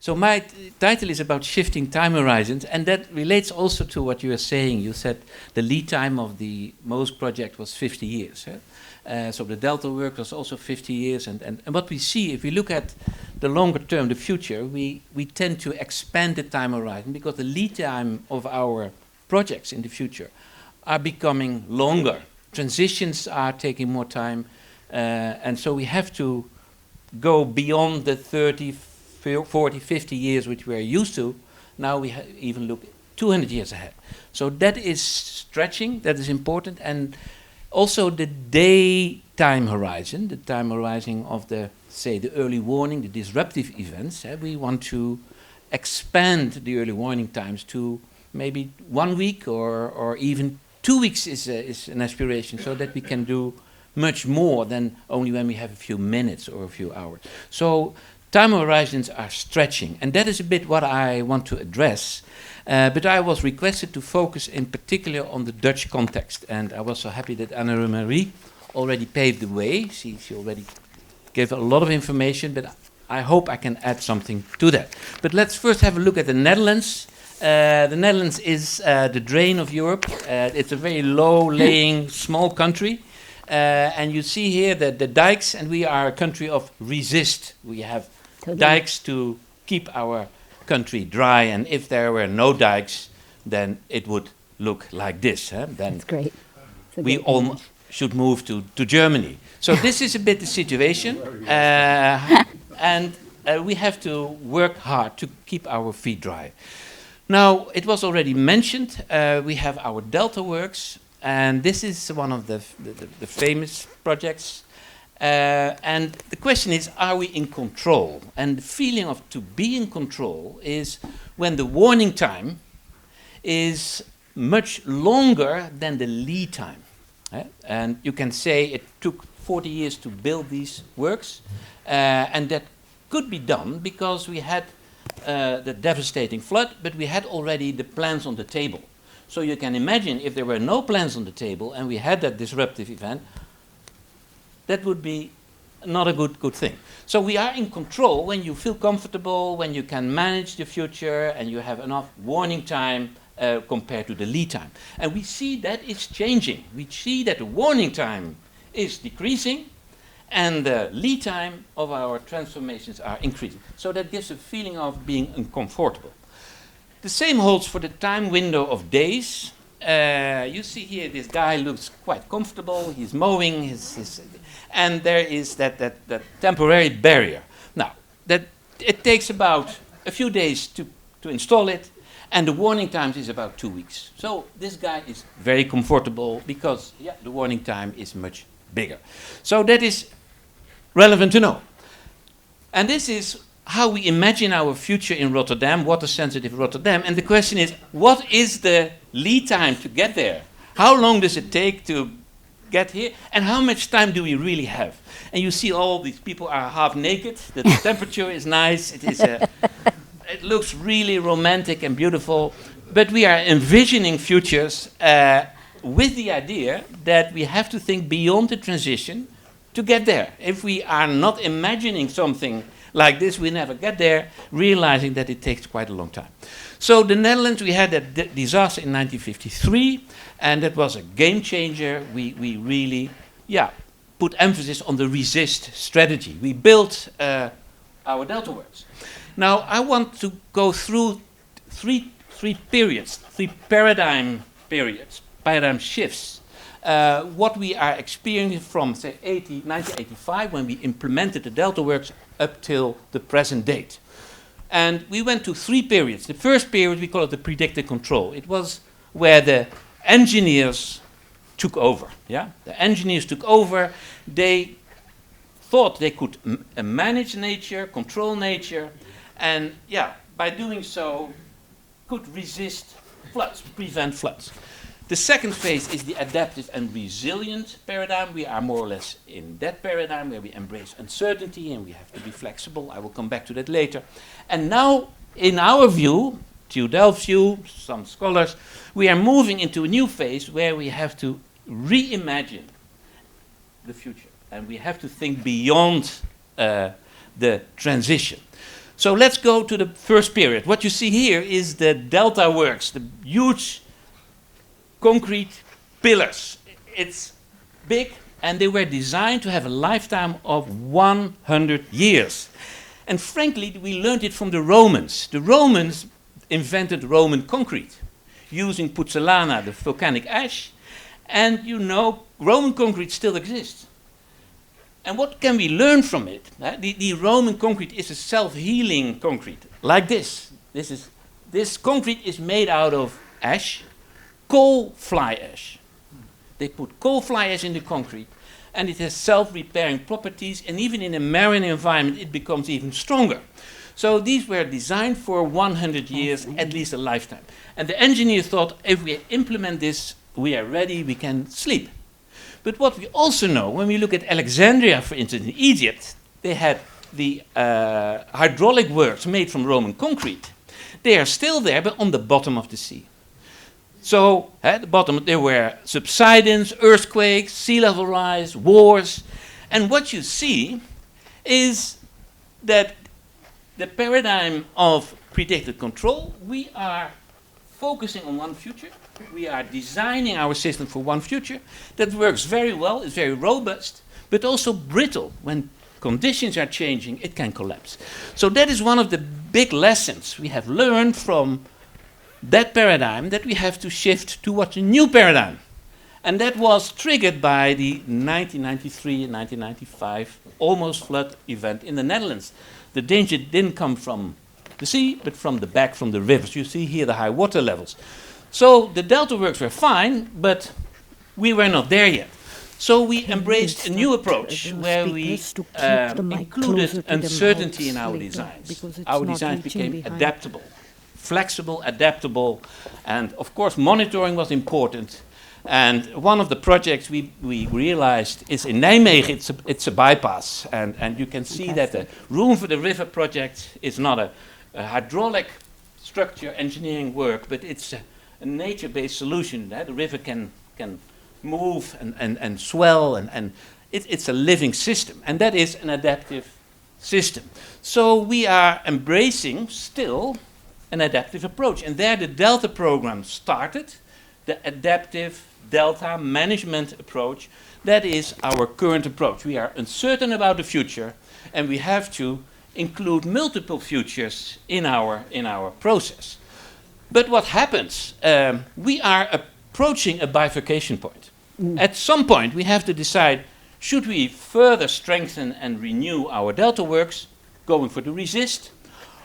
So my title is about shifting time horizons, and that relates also to what you were saying. You said the lead time of the Meuse project was 50 years. So the Delta work was also 50 years, and what we see, if we look at the longer term, the future, we tend to expand the time horizon because the lead time of our projects in the future are becoming longer. Transitions are taking more time, and so we have to go beyond the 30, 40, 50 years which we are used to. Now we even look 200 years ahead. So that is stretching, that is important, and also the day time horizon, the time horizon of the, say, the early warning, the disruptive events. We want to expand the early warning times to maybe 1 week or even 2 weeks is an aspiration, so that we can do much more than only when we have a few minutes or a few hours. So time horizons are stretching, and that is a bit what I want to address. But I was requested to focus in particular on the Dutch context, and I was so happy that Anne-Marie already paved the way. She already gave a lot of information, but I hope I can add something to that. But let's first have a look at the Netherlands. The Netherlands is the drain of Europe. It's a very low-lying, small country. And you see here that the dikes, and we are a country of resist. We have dikes to keep our country dry, and if there were no dikes, then it would look like this. Then that's great. We all should move to Germany. So this is a bit the situation, and we have to work hard to keep our feet dry. Now, it was already mentioned, we have our Delta Works, and this is one of the famous projects. And the question is, are we in control? And the feeling of to be in control is when the warning time is much longer than the lead time. And you can say it took 40 years to build these works, and that could be done because we had the devastating flood, but we had already the plans on the table. So you can imagine if there were no plans on the table and we had that disruptive event, that would be not a good thing. So we are in control when you feel comfortable, when you can manage the future and you have enough warning time compared to the lead time. And we see that it's changing. We see that the warning time is decreasing and the lead time of our transformations are increasing. So that gives a feeling of being uncomfortable. The same holds for the time window of days. You see here this guy looks quite comfortable, he's mowing, and there is that temporary barrier. Now, that it takes about a few days to install it, and the warning time is about 2 weeks. So this guy is very comfortable because the warning time is much bigger. So that is relevant to know. And this is how we imagine our future in Rotterdam, water-sensitive Rotterdam. And the question is, what is the lead time to get there? How long does it take to get here? And how much time do we really have? And you see all these people are half naked. The temperature is nice. It looks really romantic and beautiful. But we are envisioning futures with the idea that we have to think beyond the transition to get there. If we are not imagining something like this, we never get there, realizing that it takes quite a long time. So the Netherlands, we had that disaster in 1953, and that was a game changer. We really, put emphasis on the resist strategy. We built our Delta Works. Now, I want to go through three periods, three paradigm periods, paradigm shifts. What we are experiencing from, say, 1985, when we implemented the Delta Works, up till the present date. And we went to 3 periods. The first period, we call it the predicted control. It was where the engineers took over. The engineers took over. They thought they could manage nature, control nature, and by doing so, could resist floods, prevent floods. The second phase is the adaptive and resilient paradigm. We are more or less in that paradigm where we embrace uncertainty and we have to be flexible. I will come back to that later. And now, in our view, TU Delft's view, some scholars, we are moving into a new phase where we have to reimagine the future. And we have to think beyond the transition. So let's go to the first period. What you see here is the delta works, the huge concrete pillars. It's big, and they were designed to have a lifetime of 100 years. And frankly, we learned it from the Romans. The Romans invented Roman concrete using puzzolana, the volcanic ash, and you know, Roman concrete still exists. And what can we learn from it? The Roman concrete is a self-healing concrete, like this. This concrete is made out of ash, coal fly ash. They put coal fly ash in the concrete, and it has self-repairing properties, and even in a marine environment, it becomes even stronger. So these were designed for 100 years, at least a lifetime. And the engineer thought, if we implement this, we are ready, we can sleep. But what we also know, when we look at Alexandria, for instance, in Egypt, they had the hydraulic works made from Roman concrete. They are still there, but on the bottom of the sea. So at the bottom, there were subsidence, earthquakes, sea level rise, wars. And what you see is that the paradigm of predicted control, we are focusing on one future. We are designing our system for one future that works very well, is very robust, but also brittle. When conditions are changing, it can collapse. So that is one of the big lessons we have learned from that paradigm, that we have to shift towards a new paradigm. And that was triggered by the 1993 and 1995 almost flood event in the Netherlands. The danger didn't come from the sea, but from the back, from the rivers. You see here the high water levels. So the delta works were fine, but we were not there yet. So we embraced a new approach where we included uncertainty in our designs. Our designs became adaptable, flexible, adaptable, and of course monitoring was important. And one of the projects we realized is in Nijmegen. It's a bypass, and you can see that the Room for the River project is not a hydraulic structure engineering work, but it's a nature-based solution. The river can move and swell, and it's a living system, and that is an adaptive system. So we are embracing still an adaptive approach, and there the Delta program started, the adaptive Delta management approach. That is our current approach. We are uncertain about the future, and we have to include multiple futures in our process. But what happens? We are approaching a bifurcation point. At some point, we have to decide, should we further strengthen and renew our delta works, going for the resist,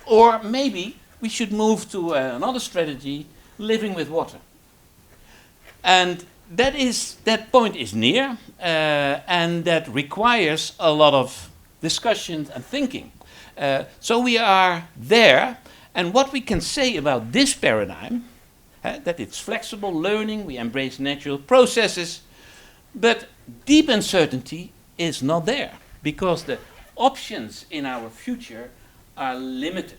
or maybe we should move to another strategy, living with water. And that point is near, and that requires a lot of discussion and thinking. So we are there. And what we can say about this paradigm, that it's flexible learning, we embrace natural processes, but deep uncertainty is not there, because the options in our future are limited.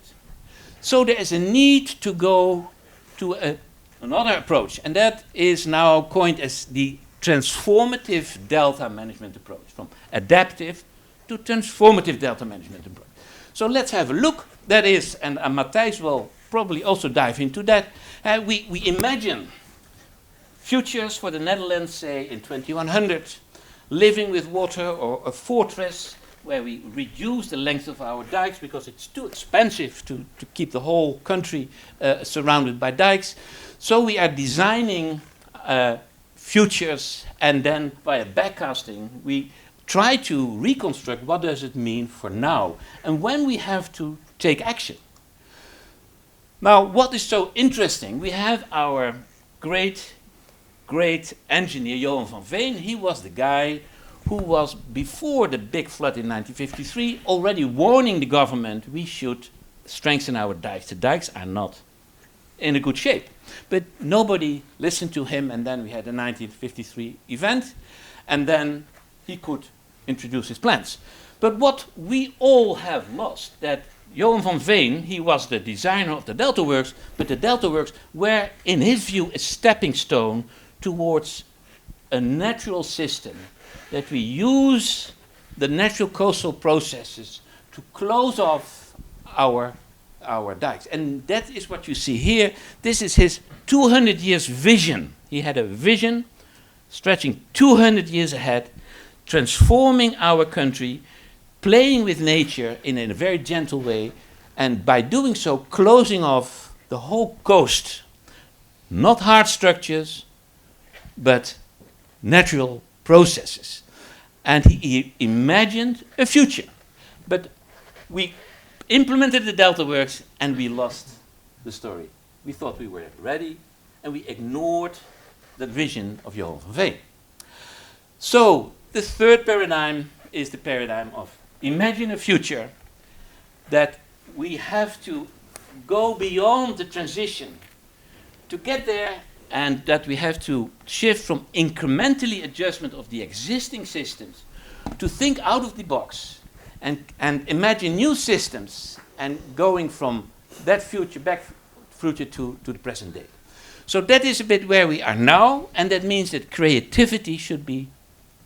So there is a need to go to another approach, and that is now coined as the transformative delta management approach, from adaptive to transformative delta management approach. So let's have a look. That is, and Matthijs will probably also dive into that. We imagine futures for the Netherlands, say in 2100, living with water, or a fortress where we reduce the length of our dikes because it's too expensive to keep the whole country surrounded by dikes. So we are designing futures, and then via backcasting we try to reconstruct what does it mean for now and when we have to take action. Now, what is so interesting, we have our great engineer Johan van Veen. He was the guy who was, before the big flood in 1953, already warning the government we should strengthen our dikes. The dikes are not in a good shape. But nobody listened to him, and then we had the 1953 event, and then he could introduce his plans. But what we all have lost, that Johan van Veen, he was the designer of the Delta Works, but the Delta Works were, in his view, a stepping stone towards a natural system, that we use the natural coastal processes to close off our dikes. And that is what you see here. This is his 200 years vision. He had a vision stretching 200 years ahead, transforming our country, playing with nature in a very gentle way, and by doing so, closing off the whole coast. Not hard structures, but natural processes. And he imagined a future. But we implemented the Delta Works and we lost the story. We thought we were ready and we ignored the vision of Johan van Veen. So the third paradigm is the paradigm of imagine a future, that we have to go beyond the transition to get there, and that we have to shift from incrementally adjustment of the existing systems to think out of the box and imagine new systems and going from that future back future to the present day. So that is a bit where we are now, and that means that creativity should be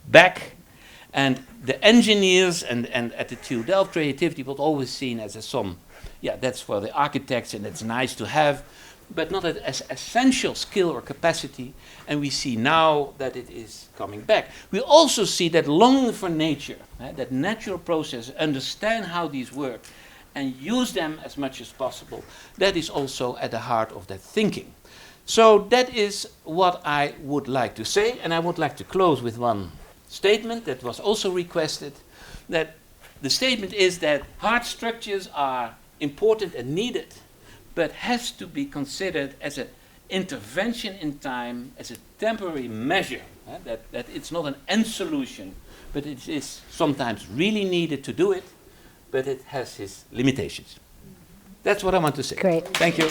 back. And the engineers and at the TU Delft, creativity was always seen as a that's for the architects and it's nice to have, but not as essential skill or capacity. And we see now that it is coming back. We also see that longing for nature, that natural processes, understand how these work and use them as much as possible. That is also at the heart of that thinking. So that is what I would like to say, and I would like to close with one statement that was also requested, that the statement is that hard structures are important and needed, but has to be considered as an intervention in time, as a temporary measure, that it's not an end solution, but it is sometimes really needed to do it, but it has its limitations. That's what I want to say. Great. Thank you.